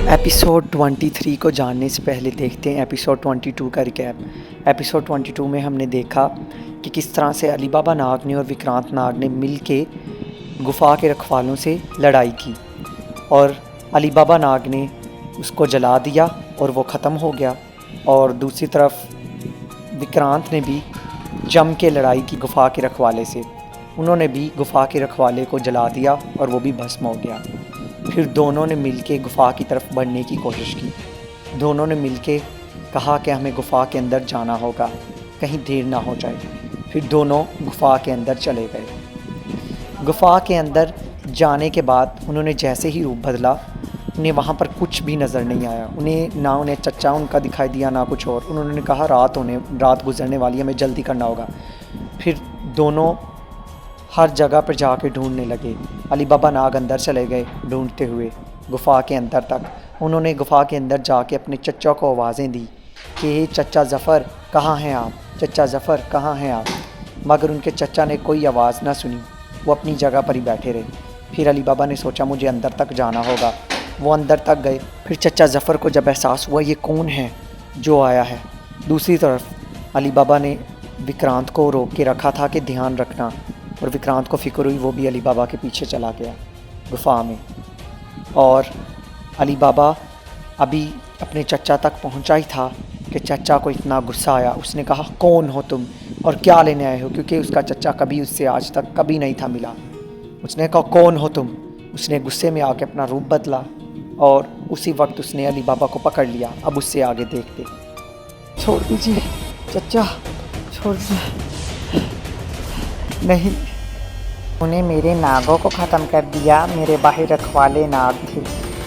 Episode 23 को जानने से पहले देखते हैं एपिसोड 22 का रिकैप। एपिसोड 22 में हमने देखा कि किस तरह से अली बाबा नाग ने और विक्रांत नाग ने मिल के गुफा के रखवालों से लड़ाई की और अली बाबा नाग ने उसको जला दिया और वो ख़त्म हो गया। और दूसरी तरफ विक्रांत ने भी जम के लड़ाई की गुफा के रखवाले से, उन्होंने भी गुफा के रखवाले को जला दिया और वो भी भस्म हो गया। फिर दोनों ने मिलके गुफा की तरफ बढ़ने की कोशिश की। दोनों ने मिलके कहा कि हमें गुफा के अंदर जाना होगा, कहीं देर ना हो जाए। फिर दोनों गुफा के अंदर चले गए। गुफा के अंदर जाने के बाद उन्होंने जैसे ही रूप बदला, उन्हें वहाँ पर कुछ भी नज़र नहीं आया। उन्हें चच्चा उनका दिखाई दिया ना कुछ और। उन्होंने कहा रात गुजरने वाली है, हमें जल्दी करना होगा। फिर दोनों हर जगह पर जाके ढूंढने लगे। अली बाबा नाग अंदर चले गए ढूंढते हुए गुफा के अंदर तक। उन्होंने गुफा के अंदर जाके अपने चच्चा को आवाज़ें दी कि चच्चा ज़फ़र कहाँ हैं आप, चच्चा ज़फ़र कहाँ हैं आप। मगर उनके चच्चा ने कोई आवाज़ ना सुनी, वो अपनी जगह पर ही बैठे रहे। फिर अली बाबा ने सोचा मुझे अंदर तक जाना होगा। वो अंदर तक गए। फिर चच्चा ज़फ़र को जब एहसास हुआ ये कौन है जो आया है। दूसरी तरफ अली बाबा ने विक्रांत को रोक के रखा था कि ध्यान रखना, और विक्रांत को फ़िक्र हुई, वो भी अली बाबा के पीछे चला गया गुफा में। और अली बाबा अभी अपने चच्चा तक पहुंचा ही था कि चच्चा को इतना गुस्सा आया। उसने कहा कौन हो तुम और क्या लेने आए हो, क्योंकि उसका चच्चा कभी उससे आज तक कभी नहीं था मिला। उसने कहा कौन हो तुम। उसने गुस्से में आके अपना रूप बदला और उसी वक्त उसने अली बाबा को पकड़ लिया। अब उससे आगे देखते। छोड़ दीजिए चच्चा, छोड़ दीजिए। नहीं, उन्हें मेरे नागों को ख़त्म कर दिया। मेरे बाहर रखवाले नाग थे,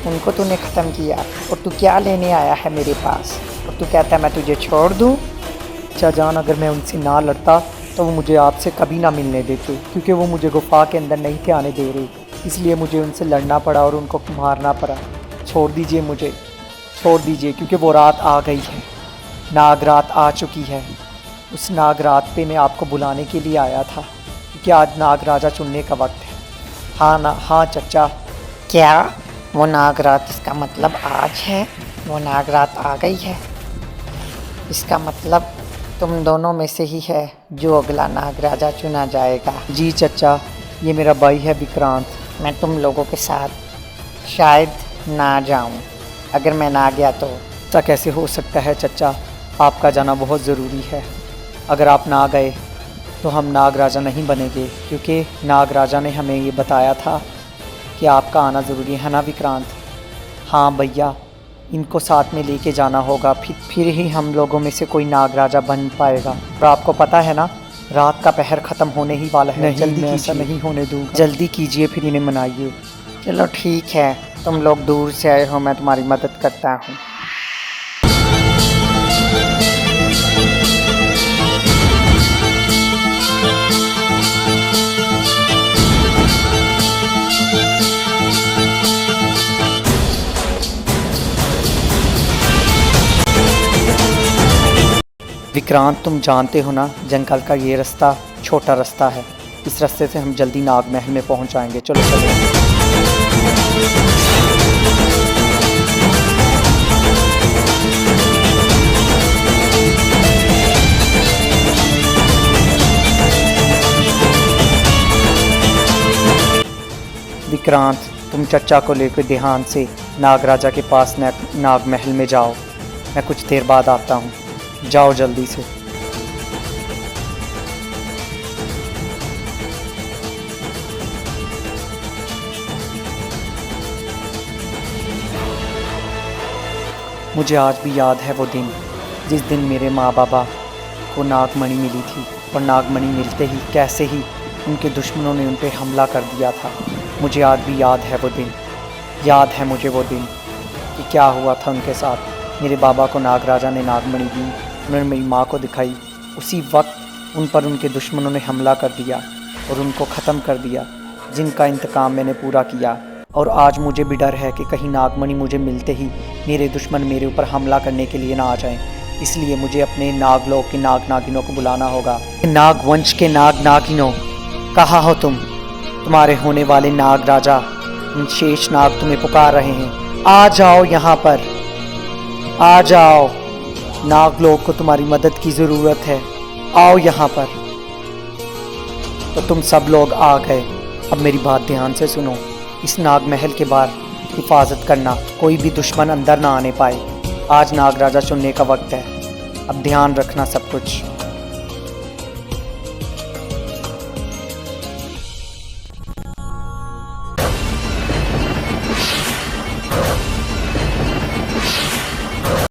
उनको तूने ख़त्म किया और तू क्या लेने आया है मेरे पास, और तू कहता है मैं तुझे छोड़ दूँ। अच्छा जान, अगर मैं उनसे ना लड़ता तो वो मुझे आपसे कभी ना मिलने देते, क्योंकि वो मुझे गुफा के अंदर नहीं थे आने दे रहे, इसलिए मुझे उनसे लड़ना पड़ा और उनको मारना पड़ा। छोड़ दीजिए मुझे, छोड़ दीजिए, क्योंकि वो रात आ गई है, नाग रात आ चुकी है। उस नाग रात पे मैं आपको बुलाने के लिए आया था कि आज नाग राजा चुनने का वक्त है। हाँ चच्चा। क्या वो नाग रात, इसका मतलब आज है, वो नाग रात आ गई है। इसका मतलब तुम दोनों में से ही है जो अगला नाग राजा चुना जाएगा। जी चच्चा, ये मेरा भाई है विक्रांत। मैं तुम लोगों के साथ शायद ना जाऊं। अगर मैं ना गया तो ऐसा कैसे हो सकता है चच्चा, आपका जाना बहुत ज़रूरी है। अगर आप ना गए तो हम नाग राजा नहीं बनेंगे, क्योंकि नाग राजा ने हमें ये बताया था कि आपका आना ज़रूरी है ना विक्रांत। हाँ भैया, इनको साथ में लेके जाना होगा, फिर ही हम लोगों में से कोई नाग राजा बन पाएगा। और आपको पता है ना, रात का पहर ख़त्म होने ही वाला है। जल्दी कीजिए, नहीं होने दूँगा। जल्दी कीजिए, फिर इन्हें मनाइए। चलो ठीक है, तुम लोग दूर से आए हो, मैं तुम्हारी मदद करता हूँ। विक्रांत, तुम जानते हो ना जंगल का ये रास्ता छोटा रास्ता है, इस रास्ते से हम जल्दी नाग महल में पहुंच जाएंगे। चलो चलो। विक्रांत, तुम चच्चा को लेकर ध्यान से नाग राजा के पास नाग महल में जाओ। मैं कुछ देर बाद आता हूँ, जाओ जल्दी से। मुझे आज भी याद है वो दिन, जिस दिन मेरे माँ बाबा को नागमणि मिली थी, और नागमणि मिलते ही कैसे ही उनके दुश्मनों ने उन पर हमला कर दिया था। मुझे आज भी याद है वो दिन, याद है मुझे वो दिन कि क्या हुआ था उनके साथ। मेरे बाबा को नाग राजा ने नागमणि दी, उन्होंने मेरी माँ को दिखाई। उसी वक्त उन पर उनके दुश्मनों ने हमला कर दिया और उनको ख़त्म कर दिया, जिनका इंतकाम मैंने पूरा किया। और आज मुझे भी डर है कि कहीं नागमणि मुझे मिलते ही मेरे दुश्मन मेरे ऊपर हमला करने के लिए ना आ जाएं। इसलिए मुझे अपने नागलोक के नाग नागिनों को बुलाना होगा। नागवंश के नाग नागिनों, कहाँ हो तुम? तुम्हारे होने वाले नाग राजा शेष नाग तुम्हें पुकार रहे हैं। आ जाओ यहाँ पर, आ जाओ, नाग लोग को तुम्हारी मदद की ज़रूरत है, आओ यहाँ पर। तो तुम सब लोग आ गए। अब मेरी बात ध्यान से सुनो, इस नाग महल के बाहर हिफाजत करना, कोई भी दुश्मन अंदर ना आने पाए। आज नाग राजा चुनने का वक्त है, अब ध्यान रखना सब कुछ।